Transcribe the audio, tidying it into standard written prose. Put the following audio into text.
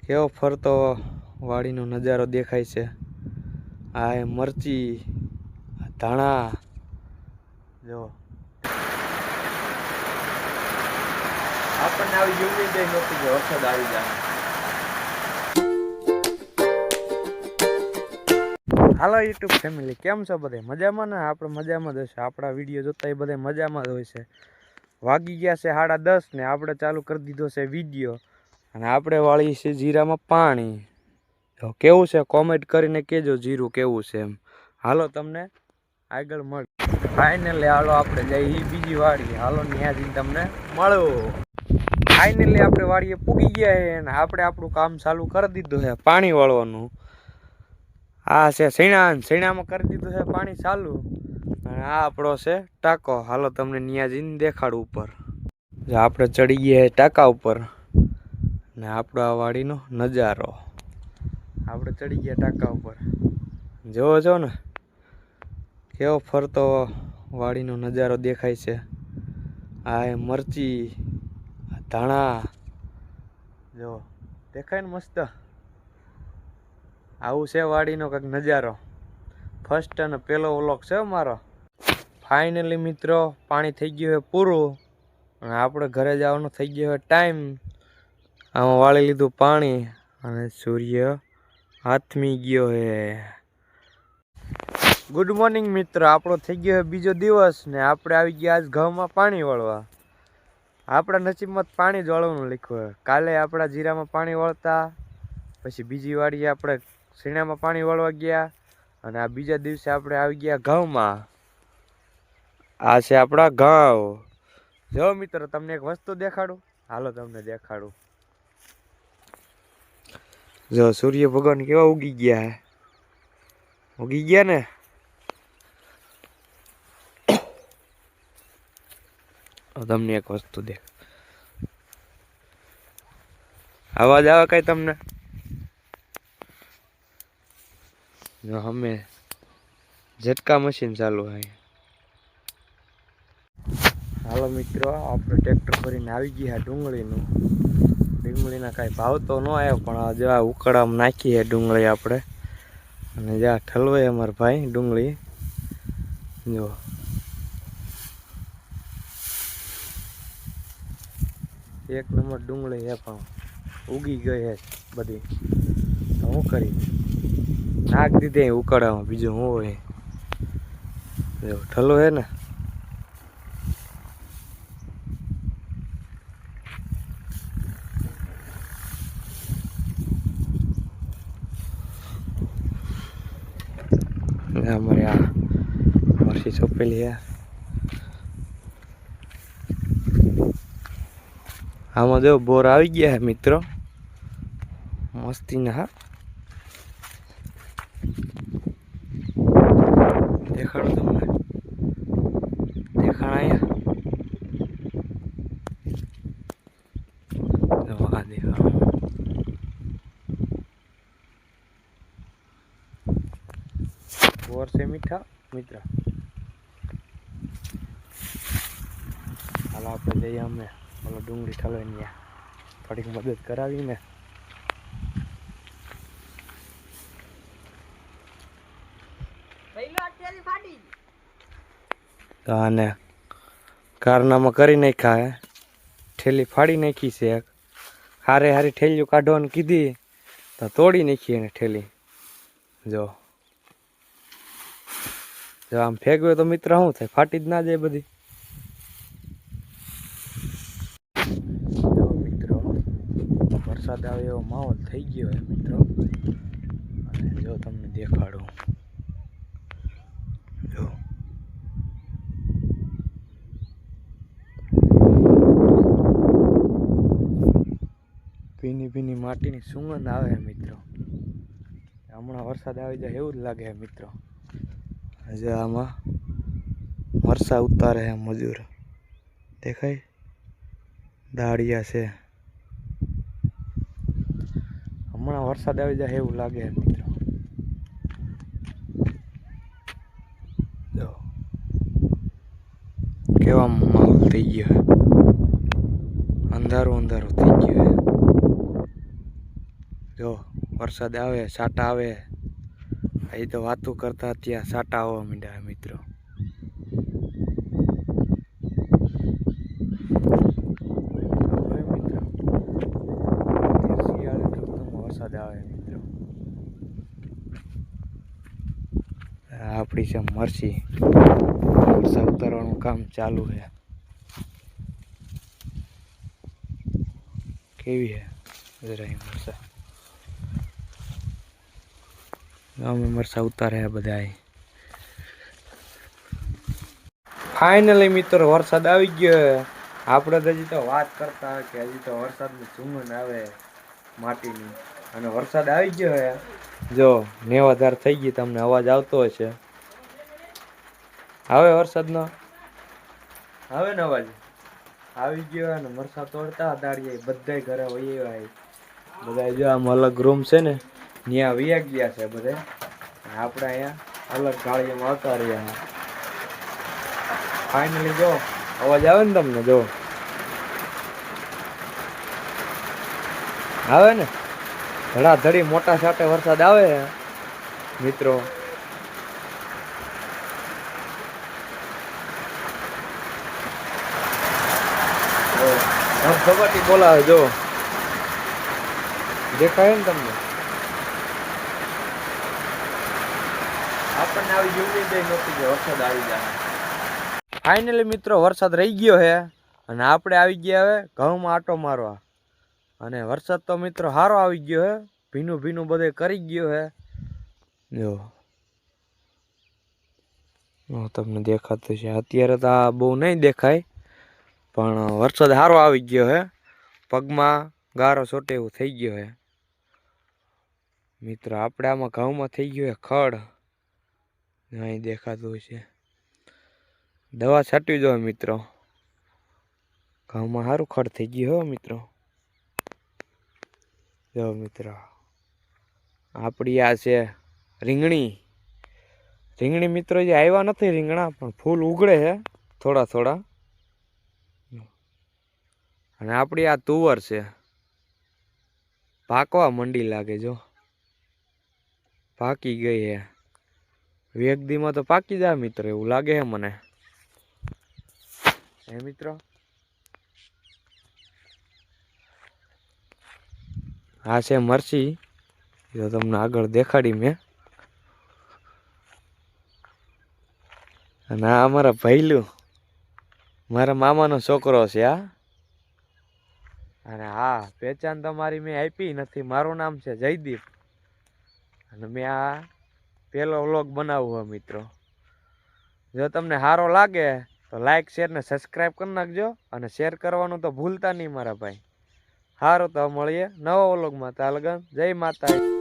કેવો ફરતો વાડીનો નજારો દેખાય છે। આ એ મરચી, ધાણા જો આપણને આવી ઉમ્મીદ નહોતી કે વરસાદ આવી જાય। હાલો યુટ્યુબ ફેમિલી, કેમ છો બધે મજામાં ને? આપણે મજામાં જ હશે। આપણા વિડીયો જોતા એ બધા મજામાં જ હોય છે। વાગી ગયા છે 10:30 ને આપણે ચાલુ કરી દીધો છે વિડીયો અને આપણે વાળી છે જીરામાં પાણી। તો કેવું છે કોમેન્ટ કરીને કહેજો જીરું કેવું છે એમ। હાલો તમને આગળ મળ ફાઇનલી હાલો આપણે જઈએ બીજી વાડી। હાલો ત્યાં જઈને તમને મળો। ફાઇનલી આપણે વાડીએ પૂગી ગયા છે અને આપણે આપણું કામ ચાલુ કરી દીધું છે પાણી વાળવાનું। આ છે સૈણામાં કરી દીધું છે પાણી ચાલુ અને આ આપણો છે ટાંકો। હાલો તમને ત્યાં જઈને દેખાડું ઉપર। આપણે ચડી ગયા ટાંકા ઉપર ને આપણો આ વાડીનો નજારો। આપણે ચડી ગયા ટાંકા ઉપર, જોવો છો ને કેવો ફરતો વાડીનો નજારો દેખાય છે। આ એ મરચી, ધાણા જો દેખાય ને મસ્ત। આવું છે વાડીનો કંઈક નજારો। ફર્સ્ટ અને પહેલો વ્લોગ છે મારો। ફાઇનલી મિત્રો પાણી થઈ ગયું છે પૂરું અને આપણે ઘરે જવાનો થઈ ગયો છે ટાઈમ। આમાં વાળી લીધું પાણી અને સૂર્ય હાથમી ગયો છે। ગુડ મોર્નિંગ મિત્રો, આપણો થઈ ગયો છે બીજો દિવસ ને આપણે આવી ગયા આજ ઘઉંમાં પાણી વાળવા। આપણા નસીબમાં પાણી જ વાળવાનું લખ્યું છે। કાલે આપણા જીરામાં પાણી વાળતા, પછી બીજી વાડીએ આપણે શીણામાં પાણી વાળવા ગયા અને આ બીજા દિવસે આપણે આવી ગયા ઘઉંમાં। આ છે આપણા ઘઉં। જો મિત્રો તમને એક વસ્તુ દેખાડું, હાલો તમને દેખાડું। જો સૂર્ય ભગવાન કેવા ઉગી ગયા હે, ઉગી ગયા ને। તમને એક વસ્તુ દેખ, અવાજ આવે કઈ તમને? જો અમે ઝટકા મશીન ચાલુ હે। હાલો મિત્રો આપણે ટ્રેક્ટર ભરીને આવી ગયા ડુંગળીનું। ડુંગળીના કાંઈ ભાવ તો ન આવ્યો પણ જો આ ઉકળામાં નાખી છે ડુંગળી આપણે અને જ્યાં ઠલવાય અમારા ભાઈ ડુંગળી જો। એક નંબર ડુંગળી છે પણ ઉગી ગઈ છે બધી, તો શું કરી નાખ દીધી ઉકાળામાં, બીજું શું હોય। જો ઠલો હે ને, અમારે આ મરસી સોંપેલી છે। આમાં જો બોર આવી ગયા છે મિત્રો, મસ્તીના। હા દેખાડો તમને, દેખાણ અહીંયા દેખાડો। બોર છે મીઠા મિત્ર। હાલ આપણે જઈએ અમે ઓલો ડુંગળી ઠલવાની થોડીક મદદ કરાવીને। તો આને કારનામાં કરી નાખ્યા હે, ઠેલી ફાડી નાખી છે। હારે હારી ઠેલીઓ કાઢવાની કીધી તો તોડી નાખી એને ઠેલી। જો જો આમ ફેંકવે તો મિત્ર શું થાય, ફાટી જ ના જાય બધી। જો મિત્રો વરસાદ આવે એવો માહોલ થઈ ગયો છે મિત્રો અને જો તમને દેખાડું, જો ભીની ભીની માટીની સુગંધ આવે છે મિત્રો। હમણાં વરસાદ આવી જાય એવું જ લાગે છે મિત્રો। હજુ આમાં મરસા ઉતારે છે મજૂર, દેખાય દાળિયા છે। હમણાં વરસાદ આવી જાય એવું લાગે છે મિત્રો। જો કેવા માહોલ થઈ ગયો છે, અંધારું અંધારું થઈ ગયું છે। જો વરસાદ આવે, સાટા આવે, એ તો વાતું કરતા ત્યાં સાટા આવવા માંડ્યા મિત્રો. વરસાદ આવે મિત્રો. આપણી છે મરસી, વરસાદ ઉતારવાનું કામ ચાલુ છે. કેવી હે જરા મરસા, અમે મરસા ઉતારે બધા. ફાઇનલી મિત્રો વરસાદ આવી ગયો. આપણે તો હજી તો વાત કરતા હોય કે હજી તો વરસાદની સુમન આવે માટીની, અને વરસાદ આવી ગયો હે. જો નેવાધાર થઈ ગઈ, તમને અવાજ આવતો હશે. આવે વરસાદનો, આવે ને અવાજ આવી ગયો. અને મરસા તોડતા દાડીએ બધા ઘરે વહી આવ્યા. બધા જો આમ અલગ રૂમ છે ને, ત્યાં વયા ગયા છે બધા. આપણે અહીંયા અલગ ગાડીઓમાં આવતા રહ્યા. ફાઇનલી જો અવાજ આવે ને તમને, જો આવે ને, ધડાધડી મોટા છાંટે વરસાદ આવે મિત્રો. ધબધબાટી બોલાવે, જો દેખાય ને તમને. આપણને આવી જોવી દે નહોતી કે વરસાદ આવી જાય. ફાઇનલી મિત્રો વરસાદ રહી ગયો હે, અને આપણે આવી ગયા હવે ઘઉંમાં આટો મારવા. અને વરસાદ તો મિત્રો સારો આવી ગયો હે, ભીનું ભીનું બધે કરી ગયો હે. જો તમને દેખાતું છે, અત્યારે તો આ બહુ નહીં દેખાય, પણ વરસાદ સારો આવી ગયો હે. પગમાં ગારો સોટે એવું થઈ ગયો હે મિત્રો. આપણે આમાં ઘઉંમાં થઈ ગયો હે ખડ, અહીં દેખાતું છે. દવા છાંટવી જોઈએ મિત્રો, ઘઉંમાં સારું ખડ થઈ ગયું હો મિત્રો. જો મિત્રો આપણી આ છે રીંગણી. રીંગણી મિત્રો જે આવ્યા નથી રીંગણા, પણ ફૂલ ઉગડે છે થોડા થોડા. અને આપણી આ તુવર છે, પાકવા મંડી લાગે. જો પાકી ગઈ હે, વેગદીમાં તો પાકી જાય મિત્રો એવું લાગે છે મને. હે મિત્રો, આ છે મરચી, જો તમને આગળ દેખાડી મેં. અને આ અમારા ભૈલું, મારા મામાનો છોકરો છે આ. અને હા, પહેચાન તમારી મેં આપી નથી. મારું નામ છે જયદીપ, અને મેં આ પહેલો વ્લોગ બનાવું મિત્રો. જો તમને સારો લાગે તો લાઈક શેર ને સબસ્ક્રાઈબ કરી નાખજો, અને શેર કરવાનું તો ભૂલતા નહીં મારા ભાઈ. સારું, તો મળીએ નવા વ્લોગમાં. ત્યાં લગન જય માતા.